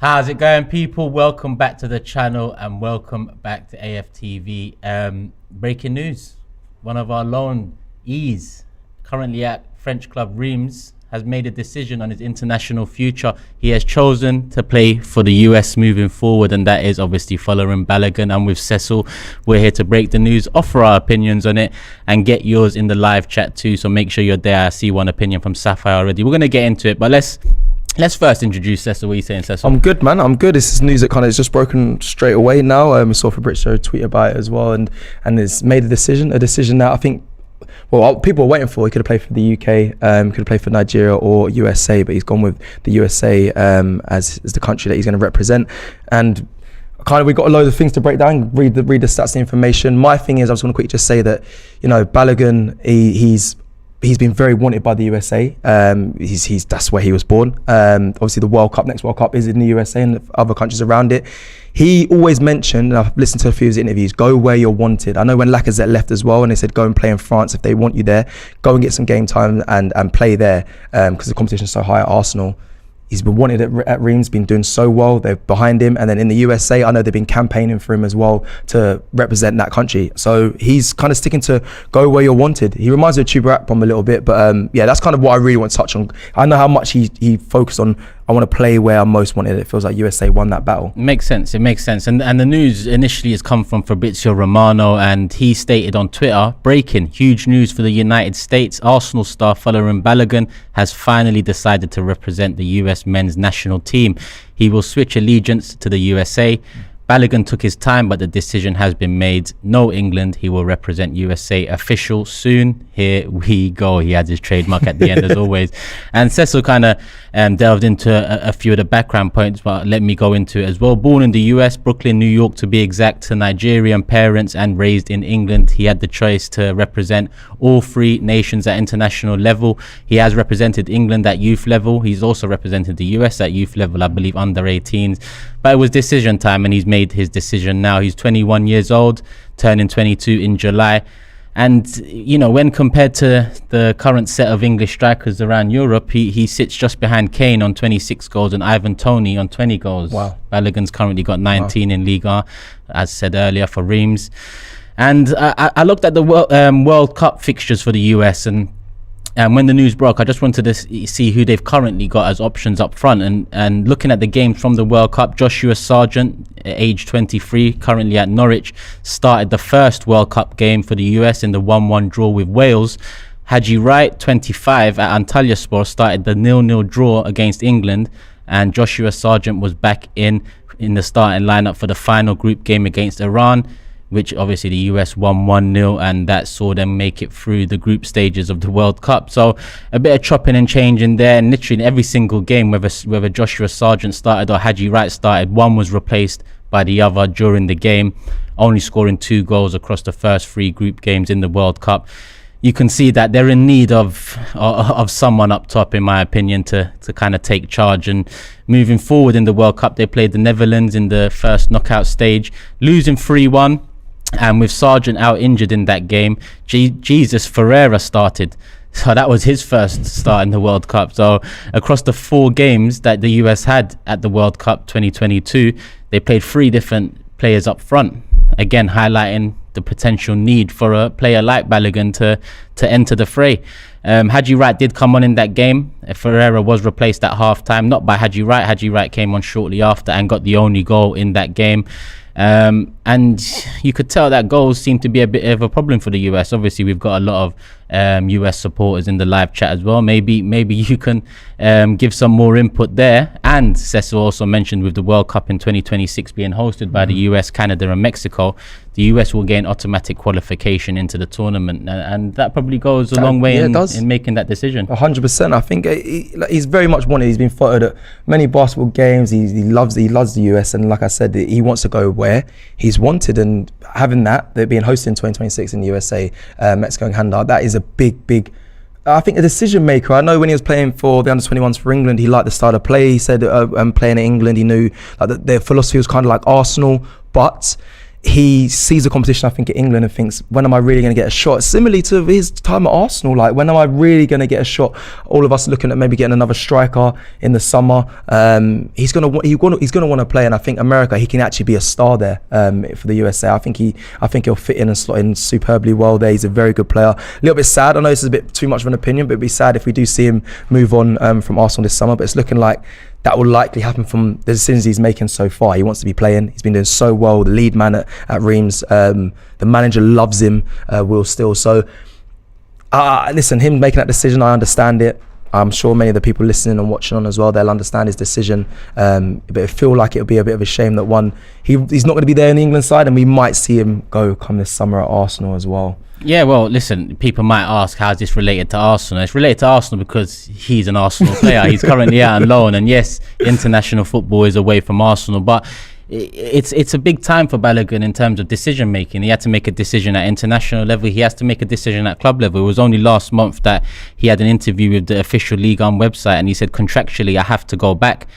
How's it going, people? Welcome back to the channel and welcome back to AFTV. Breaking news. One of our loan E's, currently at French club Reims, has made a decision on his international future. He has chosen to play for the US moving forward, and that is obviously following Balogun. And with Cecil, we're here to break the news, offer our opinions on it, and get yours in the live chat too. So make sure you're there. I see one opinion from Sapphire already. We're going to get into it, but Let's first introduce Cecil. What are you saying, Cecil? I'm good, man. I'm good. This is news that kind of is just broken straight away now. I saw Fabrizio tweet about it as well, and it's made a decision that I think, well, people were waiting for. He could have played for the UK, could have played for Nigeria or USA, but he's gone with the USA as the country that he's going to represent. And kind of, we've got a load of things to break down, read the stats, the information. My thing is, I just want to quickly just say that, Balogun, he's been very wanted by the USA. That's where he was born. Obviously, the next World Cup is in the USA and other countries around it. He always mentioned, and I've listened to a few of his interviews, go where you're wanted. I know when Lacazette left as well, and they said go and play in France if they want you there. Go and get some game time and play there because the competition is so high at Arsenal. He's been wanted at Reims, been doing so well. They're behind him. And then in the USA, I know they've been campaigning for him as well to represent that country. So he's kind of sticking to go where you're wanted. He reminds me of Chuba Akpom a little bit. But yeah, that's kind of what I really want to touch on. I know how much he focused on, I want to play where I'm most wanted. It feels like USA won that battle. It makes sense. And the news initially has come from Fabrizio Romano, and he stated on Twitter, breaking, huge news for the United States. Arsenal star following Balogun has finally decided to represent the US men's national team. He will switch allegiance to the USA. Balogun took his time, but the decision has been made. No England. He will represent USA. Official soon. Here we go. He had his trademark at the end as always. And Cecil kind of delved into a few of the background points, but let me go into it as well. Born in the US, Brooklyn, New York to be exact, to Nigerian parents and raised in England. He had the choice to represent all three nations at international level. He has represented England at youth level. He's also represented the US at youth level, I believe under 18s. But it was decision time, and he's made his decision now. He's 21 years old, turning 22 in July. And, when compared to the current set of English strikers around Europe, he sits just behind Kane on 26 goals and Ivan Toney on 20 goals. Wow. Balogun's currently got 19 in Liga, as said earlier, for Reims. And I looked at the World Cup fixtures for the US, and when the news broke, I just wanted to see who they've currently got as options up front. And looking at the games from the World Cup, Joshua Sargent, age 23, currently at Norwich, started the first World Cup game for the US in the 1-1 draw with Wales. Haji Wright, 25, at Antalyaspor, started the 0-0 draw against England. And Joshua Sargent was back in the starting lineup for the final group game against Iran, which obviously the US won 1-0, and that saw them make it through the group stages of the World Cup. So a bit of chopping and changing there, and literally in every single game, whether Joshua Sargent started or Haji Wright started, one was replaced by the other during the game, only scoring 2 goals across the first 3 group games in the World Cup. You can see that they're in need of someone up top, in my opinion, to kind of take charge. And moving forward in the World Cup, they played the Netherlands in the first knockout stage, losing 3-1. And with Sargent out injured in that game, Jesus Ferreira started. So that was his first start in the World Cup. So across the 4 games that the US had at the World Cup 2022, they played 3 different players up front. Again, highlighting the potential need for a player like Balogun to enter the fray. Haji Wright did come on in that game. Ferreira was replaced at halftime, not by Haji Wright. Haji Wright came on shortly after and got the only goal in that game. And you could tell that goals seem to be a bit of a problem for the US. Obviously, we've got a lot of US supporters in the live chat as well. Maybe you can give some more input there. And Cecil also mentioned with the World Cup in 2026 being hosted by the US, Canada and Mexico, the US will gain automatic qualification into the tournament, and that probably goes a long way in making that decision. 100%. I think he's very much wanted. He's been followed at many basketball games. He loves the US, and like I said, he wants to go where he's wanted. And having that, they're being hosted in 2026 in the USA, Mexico and Canada, that is a big I think a decision maker. I know when he was playing for the under-21s for England, he liked the style of play. He said playing in England, he knew like their philosophy was kind of like Arsenal, but he sees the competition, I think, at England and thinks, when am I really going to get a shot? Similarly to his time at Arsenal, like, when am I really going to get a shot? All of us looking at maybe getting another striker in the summer. He's going to want to play, and I think America, he can actually be a star there for the USA. I think he'll fit in and slot in superbly well there. He's a very good player. A little bit sad. I know this is a bit too much of an opinion, but it'd be sad if we do see him move on from Arsenal this summer. But it's looking like that will likely happen from the decisions he's making so far. He wants to be playing. He's been doing so well. The lead man at Reims. The manager loves him, Will Still. So, listen, him making that decision, I understand it. I'm sure many of the people listening and watching on as well, they'll understand his decision. But I feel like it'll be a bit of a shame that he's not going to be there in the England side, and we might see him go come this summer at Arsenal as well. Yeah, well, listen, people might ask, how is this related to Arsenal? It's related to Arsenal because he's an Arsenal player. He's currently out on loan, and yes, international football is away from Arsenal, but it's a big time for Balogun in terms of decision making. He had to make a decision at international level. He has to make a decision at club level. It was only last month that he had an interview with the official Ligue 1 website, and he said contractually I have to go back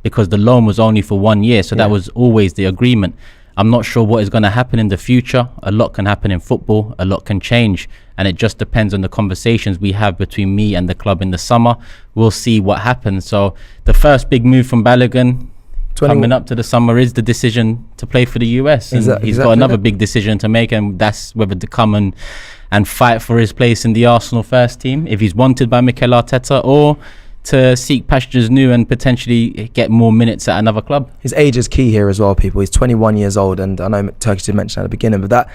because the loan was only for 1 year. So that was always the agreement. I'm not sure what is going to happen in the future. A lot can happen in football. A lot can change. And it just depends on the conversations we have between me and the club in the summer. We'll see what happens. So the first big move from Balogun coming up to the summer is the decision to play for the US. And he's got another big decision to make, and that's whether to come and fight for his place in the Arsenal first team, if he's wanted by Mikel Arteta, or to seek pastures new and potentially get more minutes at another club. His age is key here as well, people. He's 21 years old, and I know Turkish did mention at the beginning, but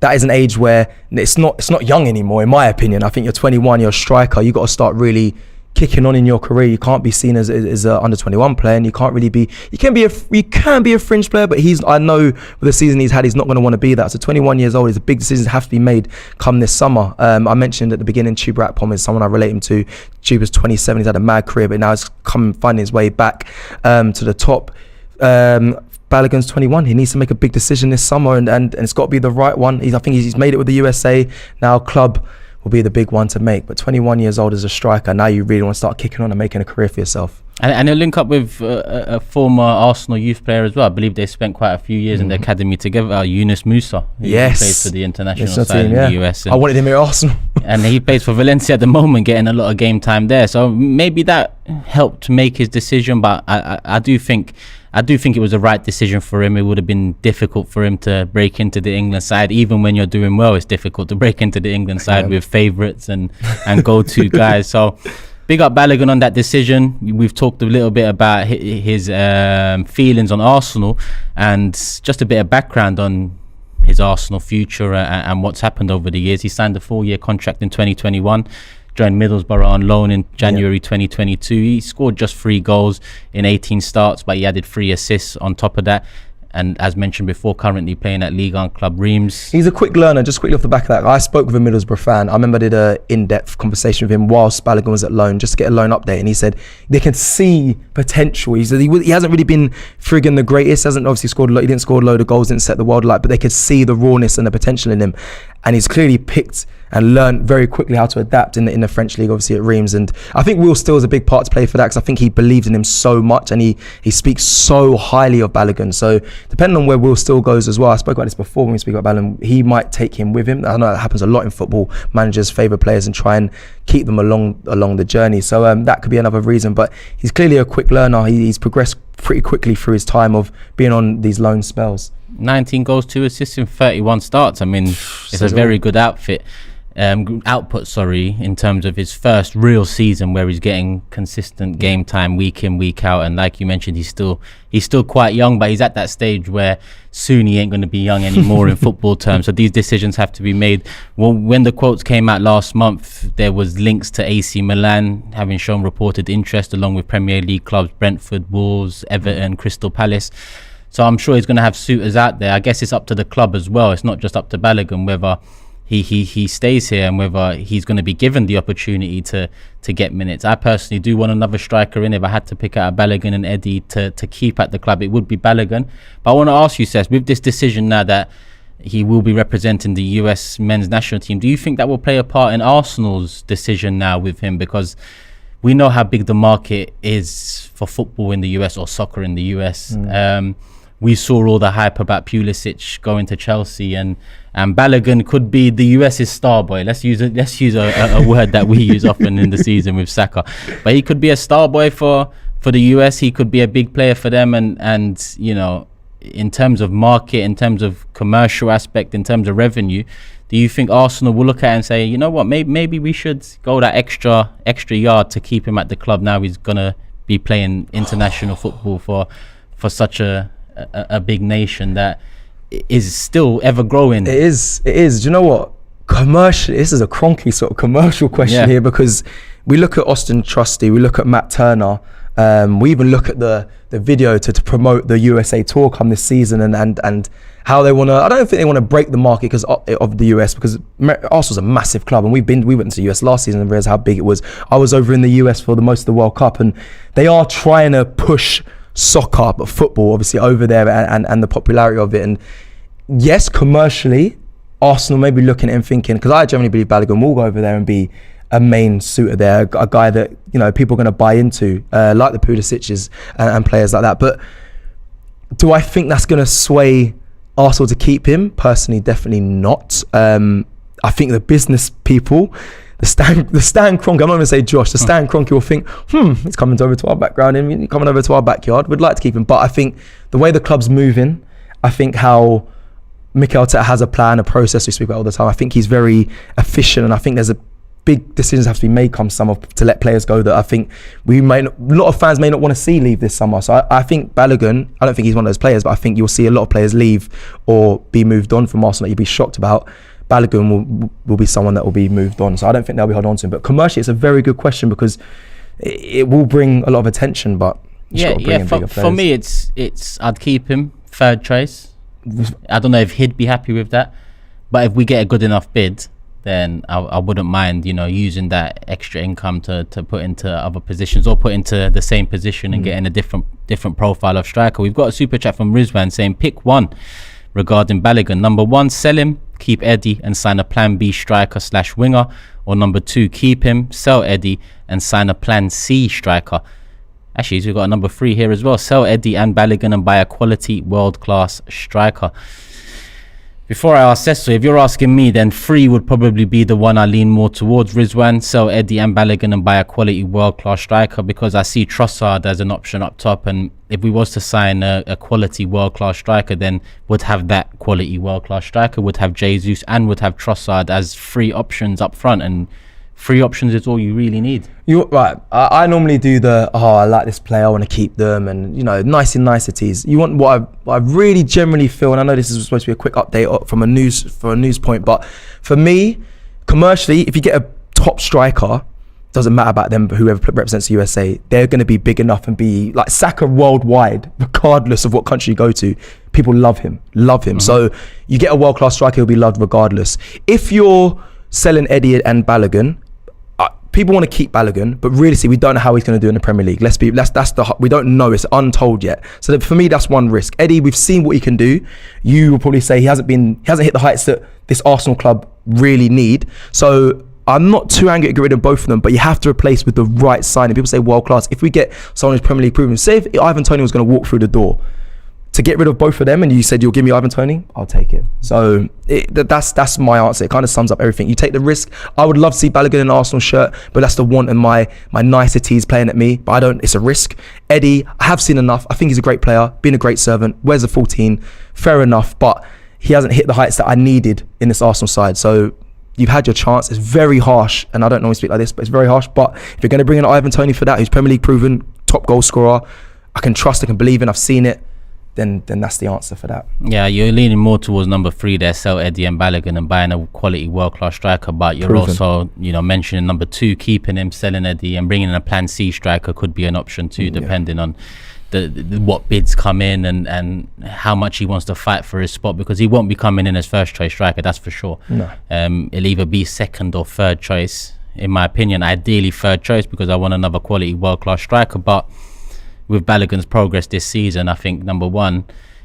that is an age where it's not young anymore, in my opinion. I think you're 21, you're a striker, you got to start really kicking on in your career. You can't be seen as an under 21 player, and you can't really be. You can be a fringe player, but I know with the season he's had, he's not going to want to be that. So 21 years old, is a big decision have to be made come this summer. I mentioned at the beginning, Chuba Akpom is someone I relate him to. Chuba's 27, he's had a mad career, but now he's finding his way back to the top. Balogun's 21. He needs to make a big decision this summer, and it's got to be the right one. I think he's made it with the USA. Now club will be the big one to make, but 21 years old as a striker, now you really want to start kicking on and making a career for yourself. And he'll link up with a former Arsenal youth player as well. I believe they spent quite a few years in the academy together. Yunus Musa, who plays for the international side in the US. I wanted him at Arsenal. And he plays for Valencia at the moment, getting a lot of game time there. So maybe that helped make his decision, but I do think it was the right decision for him. It would have been difficult for him to break into the England side. Even when you're doing well, it's difficult to break into the England side with favourites and go-to guys. So big up Balogun on that decision. We've talked a little bit about his feelings on Arsenal, and just a bit of background on his Arsenal future and what's happened over the years. He signed a 4-year contract in 2021. Joined Middlesbrough on loan in January 2022. He scored just 3 goals in 18 starts, but he added 3 assists on top of that. And as mentioned before, currently playing at Ligue 1 club Reims. He's a quick learner. Just quickly off the back of that, I spoke with a Middlesbrough fan. I remember I did an in-depth conversation with him whilst Balogun was at loan, just to get a loan update, and he said they can see potential. He said he hasn't really been frigging the greatest, hasn't obviously scored a lot, he didn't score a load of goals, didn't set the world alight, but they could see the rawness and the potential in him, and he's clearly picked and learned very quickly how to adapt in the French league, obviously at Reims. And I think Will Still is a big part to play for that, because I think he believes in him so much, and he speaks so highly of Balogun. So depending on where Will Still goes as well, I spoke about this before when we speak about Balogun, he might take him with him. I know that happens a lot in football. Managers favour players and try and keep them along the journey. So that could be another reason. But he's clearly a quick learner. He's progressed pretty quickly through his time of being on these loan spells. 19 goals, 2 assists in 31 starts. I mean, it's a very good output, in terms of his first real season where he's getting consistent game time week in, week out. And like you mentioned, he's still quite young, but he's at that stage where soon he ain't going to be young anymore in football terms. So these decisions have to be made. Well, when the quotes came out last month, there was links to AC Milan having shown reported interest, along with Premier League clubs Brentford, Wolves, Everton, Crystal Palace. So I'm sure he's going to have suitors out there. I guess it's up to the club as well. It's not just up to Balogun whether he stays here and whether he's going to be given the opportunity to get minutes. I personally do want another striker in. If I had to pick out a Balogun and Eddie to keep at the club, it would be Balogun. But I want to ask you, Seth, with this decision now that he will be representing the US men's national team, do you think that will play a part in Arsenal's decision now with him? Because we know how big the market is for football in the US, or soccer in the US. we saw all the hype about Pulisic going to Chelsea, and Balogun could be the US's star boy. Let's use a word that we use often in the season with Saka. But he could be a star boy for the US. He could be a big player for them, and you know, in terms of market, in terms of commercial aspect, in terms of revenue, do you think Arsenal will look at it and say, you know what, maybe we should go that extra yard to keep him at the club? Now he's gonna be playing international football for such a big nation that is still ever growing. It is. Do you know what? Commercially, this is a cronky sort of commercial question here, because we look at Austin Trusty, we look at Matt Turner, we even look at the video to promote the USA tour come this season, and how they want to. I don't think they want to break the market because of the US, because Arsenal's a massive club, and we went to the US last season and realized how big it was. I was over in the US for the most of the World Cup, and they are trying to push soccer, but football obviously over there, and the popularity of it. And yes, commercially, Arsenal may be looking at it and thinking, because I generally believe Balogun will go over there and be a main suitor there, a guy that, you know, people are going to buy into, like the Pulisic's and players like that. But do I think that's going to sway Arsenal to keep him? Personally, definitely not. I think the business people, the Stan Kroenke, I'm not going to say Josh, the Stan Kroenke will think, he's coming over to our background, and coming over to our backyard. We'd like to keep him. But I think the way the club's moving, I think how Mikel Arteta has a plan, a process we speak about all the time. I think he's very efficient, and I think there's a big decisions have to be made come summer to let players go that I think a lot of fans may not want to see leave this summer. So I think Balogun, I don't think he's one of those players, but I think you'll see a lot of players leave or be moved on from Arsenal that you'd be shocked about. Balogun will be someone that will be moved on. So I don't think they'll be holding on to him. But commercially, it's a very good question, because it will bring a lot of attention, but for me, it's I'd keep him third choice. I don't know if he'd be happy with that, but if we get a good enough bid, then I wouldn't mind, you know, using that extra income to put into other positions, or put into the same position and getting a different profile of striker. We've got a super chat from Rizwan saying, pick one regarding Balogun. Number one, sell him, keep Eddie and sign a plan B striker / winger. Or number two, keep him, sell Eddie and sign a plan C striker. Actually, we've got a number three here as well. Sell Eddie and Balogun and buy a quality world-class striker. Before I ask Cecil, if you're asking me, then 3 would probably be the one I lean more towards. Rizwan, sell Eddie and Balogun and buy a quality world-class striker, because I see Trossard as an option up top, and if we was to sign a quality world-class striker, then would have that quality world-class striker, would have Jesus and would have Trossard as 3 options up front, and 3 options is all you really need. Right. I normally do I like this player, I want to keep them, and you know, niceties. You want what I really generally feel, and I know this is supposed to be a quick update from a news point, but for me, commercially, if you get a top striker, doesn't matter about them, but whoever represents the USA, they're going to be big enough and be like Saka worldwide, regardless of what country you go to. People love him. So you get a world-class striker, he'll be loved regardless. If you're selling Eddie and Balogun, people want to keep Balogun, but really, we don't know how he's going to do in the Premier League. We don't know. It's untold yet. So for me, that's one risk. Eddie, we've seen what he can do. You will probably say he hasn't hit the heights that this Arsenal club really need. So I'm not too angry to get rid of both of them, but you have to replace with the right signing. People say world class. If we get someone who's Premier League proven, say if Ivan Toney was going to walk through the door, to get rid of both of them, and you said you'll give me Ivan Toney, I'll take it. So that's my answer. It kind of sums up everything. You take the risk. I would love to see Balogun in an Arsenal shirt, but that's the want and my niceties playing at me. But it's a risk. Eddie, I have seen enough. I think he's a great player, been a great servant, wears a 14, fair enough, but he hasn't hit the heights that I needed in this Arsenal side. So you've had your chance. It's very harsh, and I don't normally speak like this, but it's very harsh. But if you're going to bring in Ivan Toney for that, who's Premier League proven, top goal scorer, I can trust, I can believe in, I've seen it, then that's the answer for that. Yeah, you're leaning more towards number 3 there, sell Eddie and Balogun and buying a quality world-class striker, but you're also, mentioning number 2, keeping him, selling Eddie and bringing in a plan C striker could be an option too, depending on the what bids come in and how much he wants to fight for his spot, because he won't be coming in as first choice striker, that's for sure. No. It'll either be second or third choice, in my opinion. Ideally third choice, because I want another quality world-class striker, but with Balogun's progress this season, I think number 1,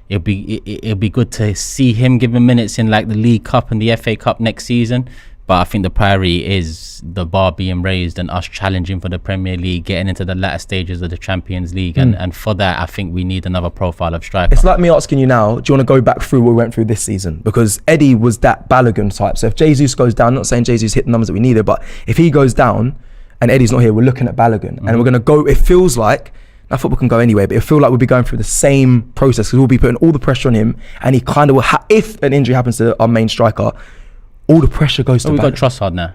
it'll be good to see him given minutes in like the League Cup and the FA Cup next season, But I think the priority is the bar being raised and us challenging for the Premier League, getting into the latter stages of the Champions League. And for that, I think we need another profile of striker. It's like me asking you now, do you want to go back through what we went through this season? Because Eddie was that Balogun type. So if Jesus goes down, not saying Jesus hit the numbers that we needed, but if he goes down and Eddie's not here, we're looking at Balogun. And we're going to go, it feels like, now football can go anyway, but it feels like we'll be going through the same process because we'll be putting all the pressure on him, and he kind of will, if an injury happens to our main striker, all the pressure goes to we've got Trossard now,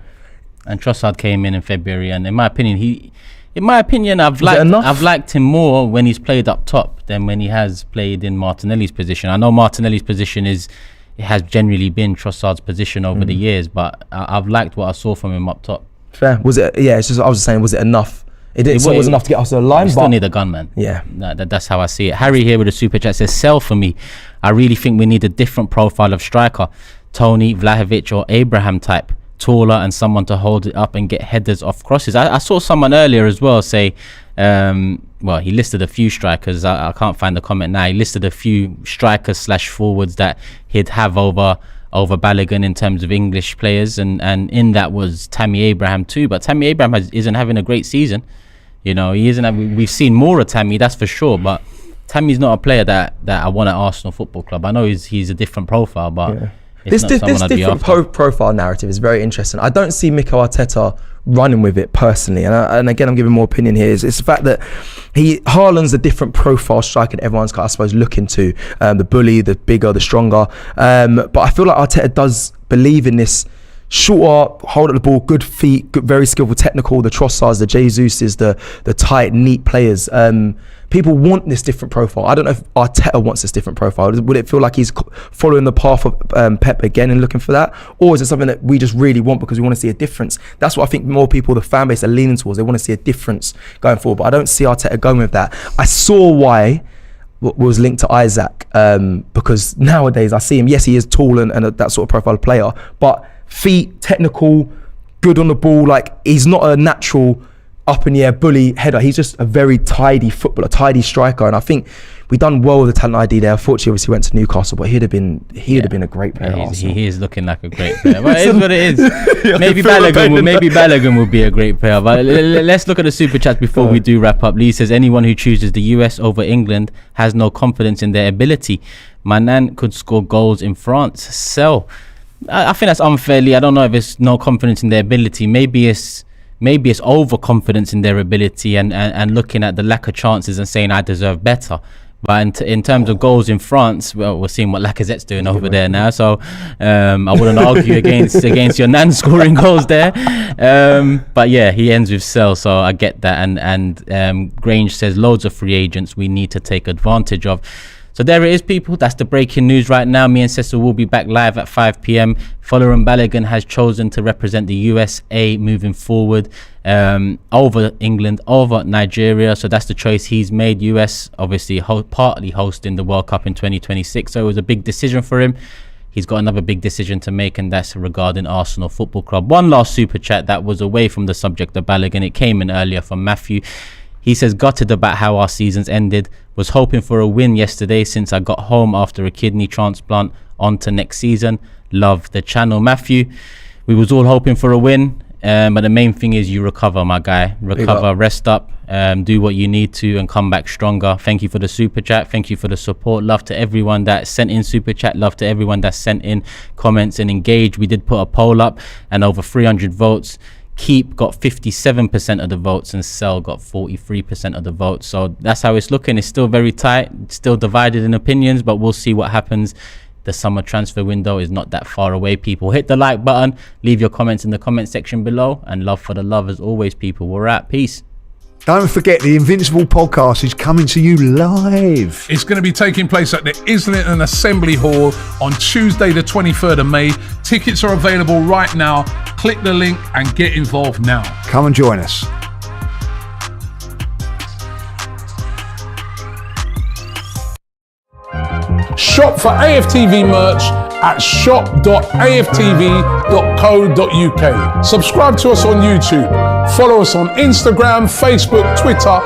and Trossard came in February, and in my opinion, I've liked him more when he's played up top than when he has played in Martinelli's position. I know Martinelli's position has generally been Trossard's position over the years, but I've liked what I saw from him up top. Fair. Was it? Yeah, it's just I was just saying, was it enough? It was enough to get us to the line. We still need a gunman. Yeah, that's how I see it. Harry here with a super chat says, "Sell for me. I really think we need a different profile of striker. Tony, Vlahovic or Abraham type, taller and someone to hold it up and get headers off crosses." I saw someone earlier as well say, he listed a few strikers. I can't find the comment now. He listed a few strikers / forwards that he'd have over Balogun in terms of English players, and in that was Tammy Abraham too. But Tammy Abraham isn't having a great season. He isn't. We've seen more of Tammy, that's for sure, but Tammy's not a player that I want at Arsenal Football Club. I know he's a different profile, but this different profile narrative is very interesting. I don't see Mikel Arteta running with it personally, and again, I'm giving more opinion here. It's the fact that Haaland's a different profile striker that everyone's, I suppose, looking to. The bully, the bigger, the stronger. But I feel like Arteta does believe in this shorter, hold up the ball, good feet, good, very skillful technical, the Trossards, the Jesuses, the tight, neat players. People want this different profile. I don't know if Arteta wants this different profile. Would it feel like he's following the path of Pep again and looking for that? Or is it something that we just really want because we want to see a difference? That's what I think more people, the fan base, are leaning towards. They want to see a difference going forward. But I don't see Arteta going with that. I saw why was linked to Isaac, because nowadays I see him. Yes, he is tall and that sort of profile player, but feet, technical, good on the ball. Like, he's not a natural up in the air bully header. He's just a very tidy footballer, tidy striker, and I think we done well with the talent ID there. Unfortunately, obviously went to Newcastle, but he'd have been a great player. He is looking like a great player. But it is what it is. maybe Balogun will be a great player. But let's look at the super chats before we do wrap up. Lee says, anyone who chooses the US over England has no confidence in their ability. Manan could score goals in France. Sell. I think that's unfairly. I don't know if it's no confidence in their ability. Maybe it's overconfidence in their ability and looking at the lack of chances and saying I deserve better. But in terms of goals in France, well, we're seeing what Lacazette's doing over there now. So I wouldn't argue against your Nan scoring goals there. But yeah, he ends with sell, so I get that. And Grange says loads of free agents we need to take advantage of. So there it is, people. That's the breaking news right now. Me and Cecil will be back live at 5 p.m. Folarin Balogun has chosen to represent the USA moving forward over England, over Nigeria. So that's the choice he's made. US obviously partly hosting the World Cup in 2026. So it was a big decision for him. He's got another big decision to make, and that's regarding Arsenal Football Club. One last super chat that was away from the subject of Balogun. It came in earlier from Matthew. He says, gutted about how our seasons ended. Was hoping for a win yesterday since I got home after a kidney transplant. On to next season. Love the channel. Matthew, we was all hoping for a win. But the main thing is you recover, my guy. Recover, rest up, do what you need to and come back stronger. Thank you for the super chat. Thank you for the support. Love to everyone that sent in super chat. Love to everyone that sent in comments and engaged. We did put a poll up and over 300 votes. Keep got 57% of the votes and Sell got 43% of the votes. So that's how it's looking. It's still very tight, still divided in opinions, but we'll see what happens. The summer transfer window is not that far away, people. Hit the like button, leave your comments in the comment section below, and love for the love as always, people. We're at peace. Don't forget, the Invincible podcast is coming to you live. It's going to be taking place at the Islington Assembly Hall on Tuesday the 23rd of May. Tickets are available right now. Click the link and get involved now. Come and join us. Shop for AFTV merch at shop.aftv.co.uk. Subscribe to us on YouTube. Follow us on Instagram, Facebook, Twitter